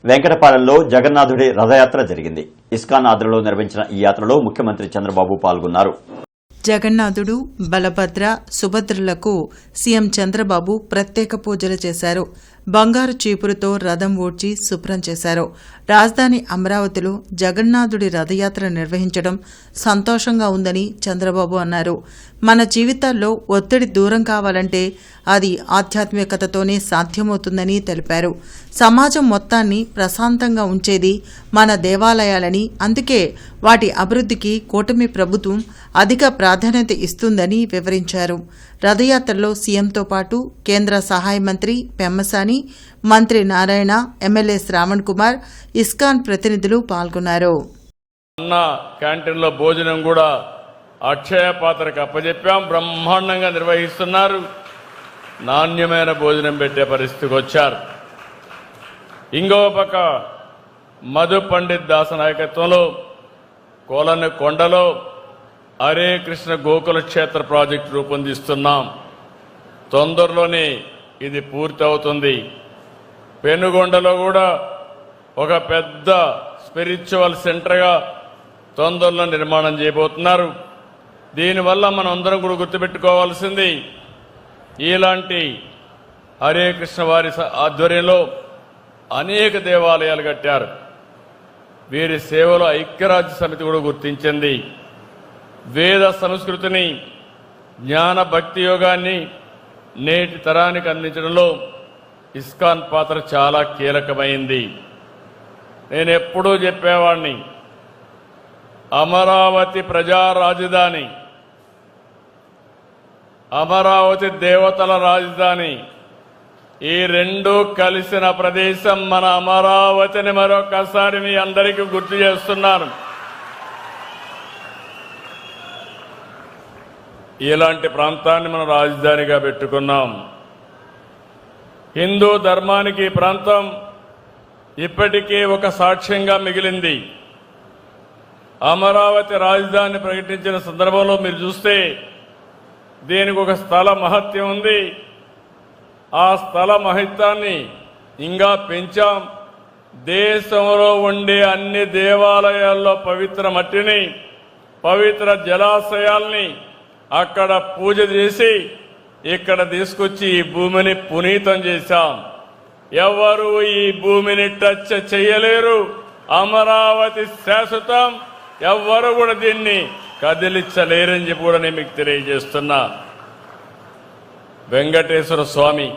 వెంకటపాలెంలో జగన్నాథుడి రథయాత్ర జరిగింది. ఇస్కాన్ ఆధ్వర్యంలో నిర్వహించిన ఈ యాత్రలో ముఖ్యమంత్రి చంద్రబాబు పాల్గొన్నారు. జగన్నాథుడు, బలభద్ర, సుభద్రలకు సీఎం చంద్రబాబు ప్రత్యేక పూజలు చేశారు. బంగారు చీపురుతో రథం ఊడ్చి శుభ్రం చేశారు. రాజధాని అమరావతిలో జగన్నాథుడి రథయాత్ర నిర్వహించడం సంతోషంగా ఉందని చంద్రబాబు అన్నారు. మన జీవితాల్లో ఒత్తిడి దూరం కావాలంటే అది ఆధ్యాత్మికతతోనే సాధ్యమవుతుందని తెలిపారు. సమాజం మొత్తాన్ని ప్రశాంతంగా ఉంచేది మన దేవాలయాలని, అందుకే వాటి అభివృద్ధికి కూటమి ప్రభుత్వం అధిక ప్రాధాన్యత ఇస్తుందని వివరించారు. రథయాత్రలో సీఎంతో పాటు కేంద్ర సహాయ మంత్రి పెమ్మసాని, మంత్రి నారాయణ, ఎమ్మెల్యే శ్రావణ్ కుమార్, ఇస్కాన్ ప్రతినిధులు పాల్గొన్నారు. క్యాంటీన్లో భోజనం కూడా అక్షయ పాత్రకు అప్పచెప్పాం. బ్రహ్మాండంగా నిర్వహిస్తున్నారు. నాణ్యమైన భోజనం పెట్టే పరిస్థితికి వచ్చారు. ఇంకో పక్క మధు పండిత్ దాస్ నాయకత్వంలో కొండలో హరే కృష్ణ గోకుల క్షేత్ర ప్రాజెక్టు రూపొందిస్తున్నాం. తొందరలోనే ఇది పూర్తి అవుతుంది. పెనుగొండలో కూడా ఒక పెద్ద స్పిరిచువల్ సెంటర్గా తొందరలో నిర్మాణం చేయబోతున్నారు. దీనివల్ల మనం అందరం కూడా గుర్తుపెట్టుకోవాల్సింది, ఇలాంటి హరే కృష్ణ వారి ఆధ్వర్యంలో అనేక దేవాలయాలు కట్టారు. వీరి సేవలో ఐక్యరాజ్య సమితి కూడా గుర్తించింది. వేద సంస్కృతిని, జ్ఞాన భక్తి యోగాన్ని నేటి తరానికి అందించడంలో ఇస్కాన్ పాత్ర చాలా కీలకమైంది. నేను ఎప్పుడూ చెప్పేవాడిని, అమరావతి ప్రజా రాజధాని, అమరావతి దేవతల రాజధాని, ఈ రెండు కలిసిన ప్రదేశం మన అమరావతిని మరొకసారి మీ అందరికీ గుర్తు చేస్తున్నాను. ఇలాంటి ప్రాంతాన్ని మనం రాజధానిగా పెట్టుకున్నాం. హిందూ ధర్మానికి ఈ ప్రాంతం ఇప్పటికే ఒక సాక్ష్యంగా మిగిలింది. అమరావతి రాజధాని ప్రకటించిన సందర్భంలో మీరు చూస్తే దీనికి ఒక స్థల మహత్యం ఉంది. ఆ స్థల మహత్యాన్ని ఇంకా పెంచాం. దేశంలో ఉండే అన్ని దేవాలయాల్లో పవిత్ర మట్టిని, పవిత్ర జలాశయాల్ని అక్కడ పూజ చేసి ఇక్కడ తీసుకొచ్చి ఈ భూమిని పునీతం చేశాం. ఎవరు ఈ భూమిని టచ్ చేయలేరు. అమరావతి శాశ్వతం. ఎవ్వరు కూడా దీన్ని కదిలించలేరని చెప్పి కూడా నేను మీకు తెలియజేస్తున్నా. వెంకటేశ్వర స్వామి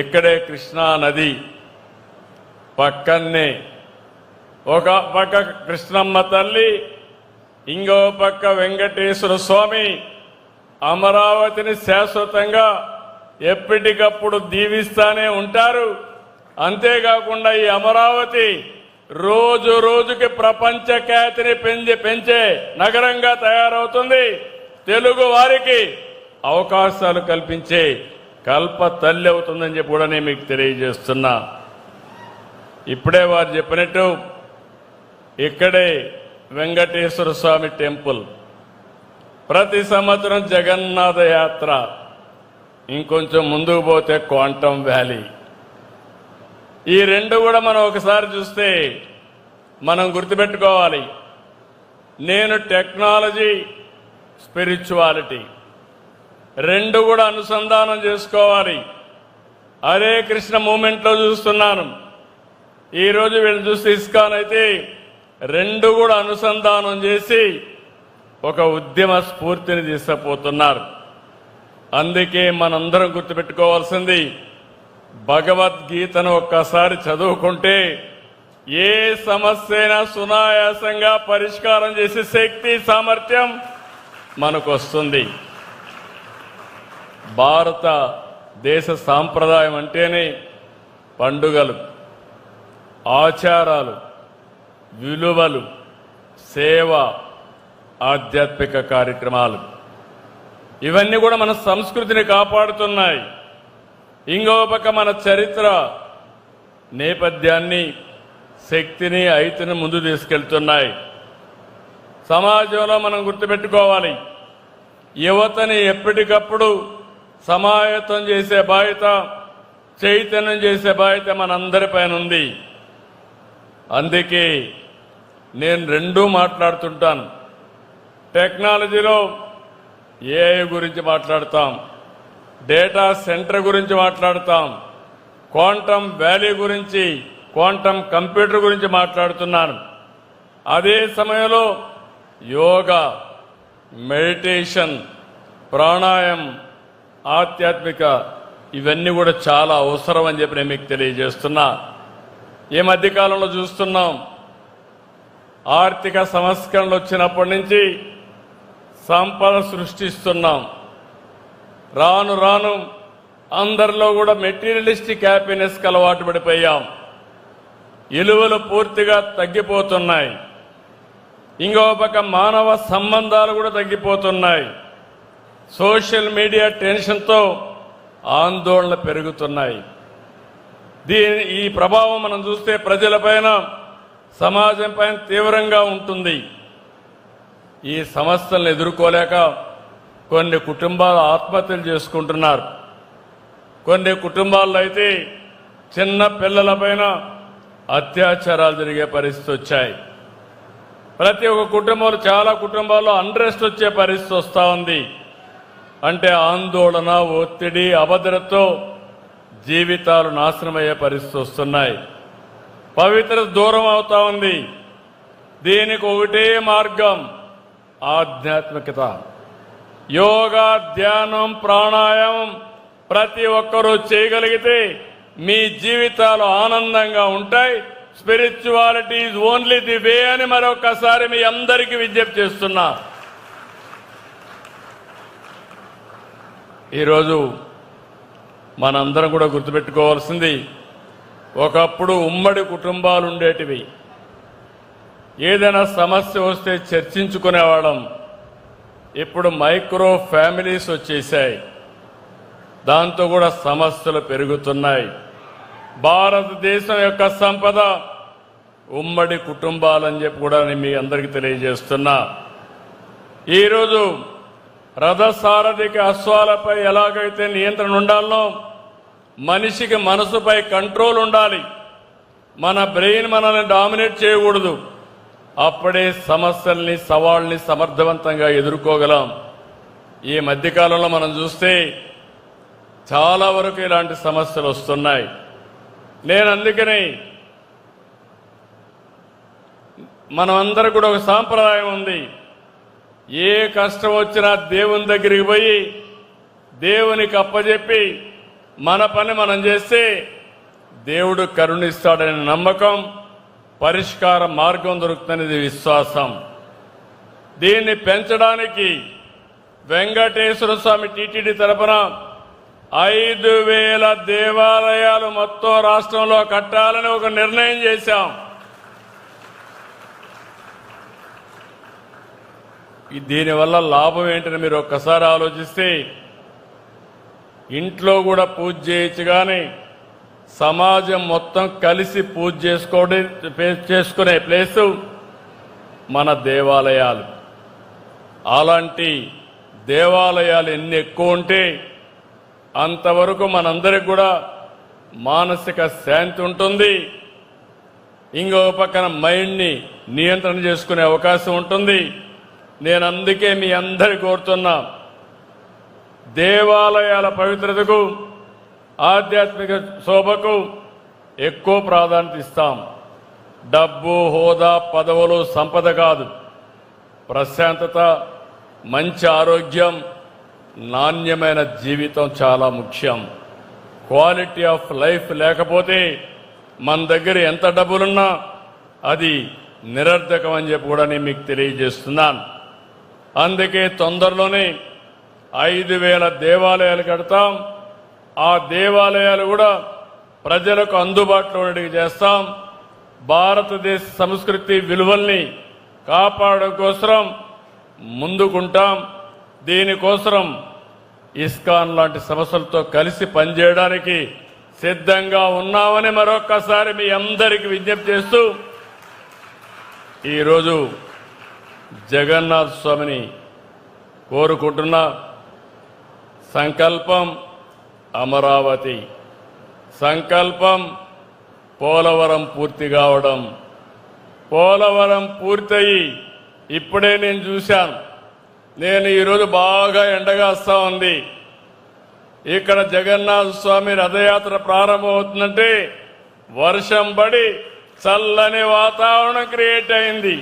ఇక్కడే కృష్ణా నది పక్కనే, ఒక పక్క కృష్ణమ్మ తల్లి, ఇంకో పక్క వెంకటేశ్వర స్వామి అమరావతిని శాశ్వతంగా ఎప్పటికప్పుడు దీవిస్తానే ఉంటారు. అంతేకాకుండా ఈ అమరావతి రోజు రోజుకి ప్రపంచ ఖ్యాతిని పెంచే నగరంగా తయారవుతుంది. తెలుగు వారికి అవకాశాలు కల్పించే కల్ప తల్లి అవుతుందని చెప్పి కూడా నేను మీకు తెలియజేస్తున్నా. ఇప్పుడే వారు చెప్పినట్టు ఇక్కడే వెంకటేశ్వర స్వామి టెంపుల్, ప్రతి సంవత్సరం జగన్నాథ యాత్ర, ఇంకొంచెం ముందుకు పోతే క్వాంటమ్ వ్యాలీ. ఈ రెండు కూడా మనం ఒకసారి చూస్తే మనం గుర్తుపెట్టుకోవాలి. నేను టెక్నాలజీ, స్పిరిచువాలిటీ రెండు కూడా అనుసంధానం చేసుకోవాలి. హరే కృష్ణ మూమెంట్లో చూస్తున్నాను. ఈరోజు వీళ్ళు చూస్తే ఇస్కాన్ అయితే రెండు కూడా అనుసంధానం చేసి ఒక ఉద్యమ స్ఫూర్తిని తీసుకుపోతున్నారు. అందుకే మనందరం గుర్తుపెట్టుకోవాల్సింది, భగవద్గీతను ఒక్కసారి చదువుకుంటే ఏ సమస్య అయినా సునాయాసంగా పరిష్కారం చేసే శక్తి, సామర్థ్యం మనకు వస్తుంది. భారతదేశ సాంప్రదాయం అంటేనే పండుగలు, ఆచారాలు, విలువలు, సేవ, ఆధ్యాత్మిక కార్యక్రమాలు, ఇవన్నీ కూడా మన సంస్కృతిని కాపాడుతున్నాయి. ఇంకో పక్క మన చరిత్ర నేపథ్యాన్ని, శక్తిని, ఐతిని ముందు తీసుకెళ్తున్నాయి. సమాజంలో మనం గుర్తుపెట్టుకోవాలి, యువతని ఎప్పటికప్పుడు సమాయత్తం చేసే బాధ్యత చైతన్యం చేసే బాధ్యత మనందరిపైన ఉంది. అందుకే నేను రెండూ మాట్లాడుతుంటాను. టెక్నాలజీలో ఏఐ గురించి మాట్లాడతాం, డేటా సెంటర్ గురించి మాట్లాడతాం, క్వాంటమ్ వ్యాలీ గురించి, క్వాంటమ్ కంప్యూటర్ గురించి మాట్లాడుతున్నాను. అదే సమయంలో యోగా, మెడిటేషన్, ప్రాణాయామం, ఆధ్యాత్మిక ఇవన్నీ కూడా చాలా అవసరం అని చెప్పి నేను మీకు తెలియజేస్తున్నా. ఈ మధ్యకాలంలో చూస్తున్నాం, ఆర్థిక సంస్కరణలు వచ్చినప్పటి నుంచి సంపద సృష్టిస్తున్నాం. రాను రాను అందరిలో కూడా మెటీరియలిస్టిక్ హ్యాపీనెస్కి అలవాటు పడిపోయాం. విలువలు పూర్తిగా తగ్గిపోతున్నాయి. ఇంకో పక్క మానవ సంబంధాలు కూడా తగ్గిపోతున్నాయి. సోషల్ మీడియా టెన్షన్తో ఆందోళన పెరుగుతున్నాయి. ఈ ప్రభావం మనం చూస్తే ప్రజలపైన, సమాజం పైన తీవ్రంగా ఉంటుంది. ఈ సమస్యలను ఎదుర్కోలేక కొన్ని కుటుంబాలు ఆత్మహత్యలు చేసుకుంటున్నారు. కొన్ని కుటుంబాల్లో అయితే చిన్న పిల్లలపైన అత్యాచారాలు జరిగే పరిస్థితి వచ్చాయి. ప్రతి ఒక్క కుటుంబంలో, చాలా కుటుంబాల్లో అన్రెస్ట్ వచ్చే పరిస్థితి వస్తూ ఉంది. అంటే ఆందోళన, ఒత్తిడి, అభద్రతతో జీవితాలు నాశనమయ్యే పరిస్థితి వస్తున్నాయి. పవిత్రత దూరం అవుతా ఉంది. దీనికి ఒకటే మార్గం, ఆధ్యాత్మికత. యోగా, ధ్యానం, ప్రాణాయామం ప్రతి ఒక్కరూ చేయగలిగితే మీ జీవితాలు ఆనందంగా ఉంటాయి. Spirituality is only the way అని మరొకసారి మీ అందరికీ విజ్ఞప్తి చేస్తున్నా. ఈరోజు మనందరం కూడా గుర్తుపెట్టుకోవాల్సింది, ఒకప్పుడు ఉమ్మడి కుటుంబాలు ఉండేటివి. ఏదైనా సమస్య వస్తే చర్చించుకునేవాళ్ళం. ఇప్పుడు మైక్రో ఫ్యామిలీస్ వచ్చేసాయి. దాంతో కూడా సమస్యలు పెరుగుతున్నాయి. భారతదేశం యొక్క సంపద ఉమ్మడి కుటుంబాలని చెప్పి కూడా నేను మీ అందరికీ తెలియజేస్తున్నా. ఈరోజు రథసారథికి అశ్వాలపై ఎలాగైతే నియంత్రణ ఉండాలనో, మనిషికి మనసుపై కంట్రోల్ ఉండాలి. మన బ్రెయిన్ మనల్ని డామినేట్ చేయకూడదు. అప్పుడే సమస్యల్ని, సవాళ్ళని సమర్థవంతంగా ఎదుర్కోగలం. ఈ మధ్యకాలంలో మనం చూస్తే చాలా వరకు ఇలాంటి సమస్యలు వస్తున్నాయి. నేను అందుకని మనమందరం కూడా ఒక సాంప్రదాయం ఉంది. ఏ కష్టం వచ్చినా దేవుని దగ్గరికి పోయి దేవునికి అప్పచెప్పి మన పని మనం చేస్తే దేవుడు కరుణిస్తాడనే నమ్మకం, పరిష్కార మార్గం దొరుకుతుందనేది విశ్వాసం. దీన్ని పెంచడానికి వెంకటేశ్వర స్వామి టీటీడీ తరపున 5,000 దేవాలయాలు మొత్తం రాష్ట్రంలో కట్టాలని ఒక నిర్ణయం చేశాం. దీనివల్ల లాభం ఏంటని మీరు ఒక్కసారి ఆలోచిస్తే, ఇంట్లో కూడా పూజ చేయొచ్చు, కానీ సమాజం మొత్తం కలిసి పూజ చేసుకునే ప్లేసు మన దేవాలయాలు. అలాంటి దేవాలయాలు ఎన్ని ఎక్కువ ఉంటే అంతవరకు మనందరికి కూడా మానసిక శాంతి ఉంటుంది. ఇంకో పక్కన మైండ్ని నియంత్రణ చేసుకునే అవకాశం ఉంటుంది. నేను అందుకే మీ అందరి కోరుతున్నా, దేవాలయాల పవిత్రతకు, ఆధ్యాత్మిక శోభకు ఎక్కువ ప్రాధాన్యత ఇస్తాం. డబ్బు, హోదా, పదవులు సంపద కాదు. ప్రశాంతత, మంచి ఆరోగ్యం, నాణ్యమైన జీవితం చాలా ముఖ్యం. క్వాలిటీ ఆఫ్ లైఫ్ లేకపోతే మన దగ్గర ఎంత డబ్బులున్నా అది నిరర్ధకం అని చెప్పి కూడా నేను మీకు తెలియజేస్తున్నాను. అందుకే తొందరలోనే 5,000 దేవాలయాలు కడతాం. ఆ దేవాలయాలు కూడా ప్రజలకు అందుబాటులో ఉండేవి చేస్తాం. భారతదేశ సంస్కృతి విలువల్ని కాపాడడం కోసం ముందుకుంటాం. దీనికోసం ఇస్కాన్ లాంటి సంస్థలతో కలిసి పనిచేయడానికి సిద్ధంగా ఉన్నామని మరొక్కసారి మీ అందరికీ విజ్ఞప్తి చేస్తూ, ఈరోజు జగన్నాథ స్వామిని కోరుకుంటున్న సంకల్పం అమరావతి. సంకల్పం పోలవరం పూర్తి కావడం. పోలవరం పూర్తయి ఇప్పుడే నేను చూశాను. నేను ఈరోజు బాగా ఎండగాస్తా ఉంది. ఇక్కడ జగన్నాథ స్వామి రథయాత్ర ప్రారంభమవుతుందంటే వర్షం పడి చల్లని వాతావరణం క్రియేట్ అయింది.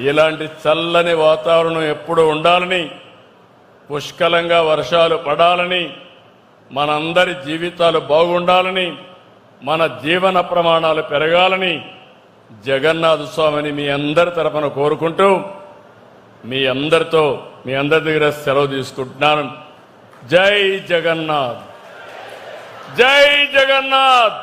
ఇలాంటి చల్లని వాతావరణం ఎప్పుడు ఉండాలని, పుష్కలంగా వర్షాలు పడాలని, మనందరి జీవితాలు బాగుండాలని, మన జీవన ప్రమాణాలు పెరగాలని జగన్నాథ స్వామిని మీ అందరి తరపున కోరుకుంటూ మీ అందరి దగ్గర సెలవు తీసుకుంటున్నాను. జై జగన్నాథ్, జై జగన్నాథ్.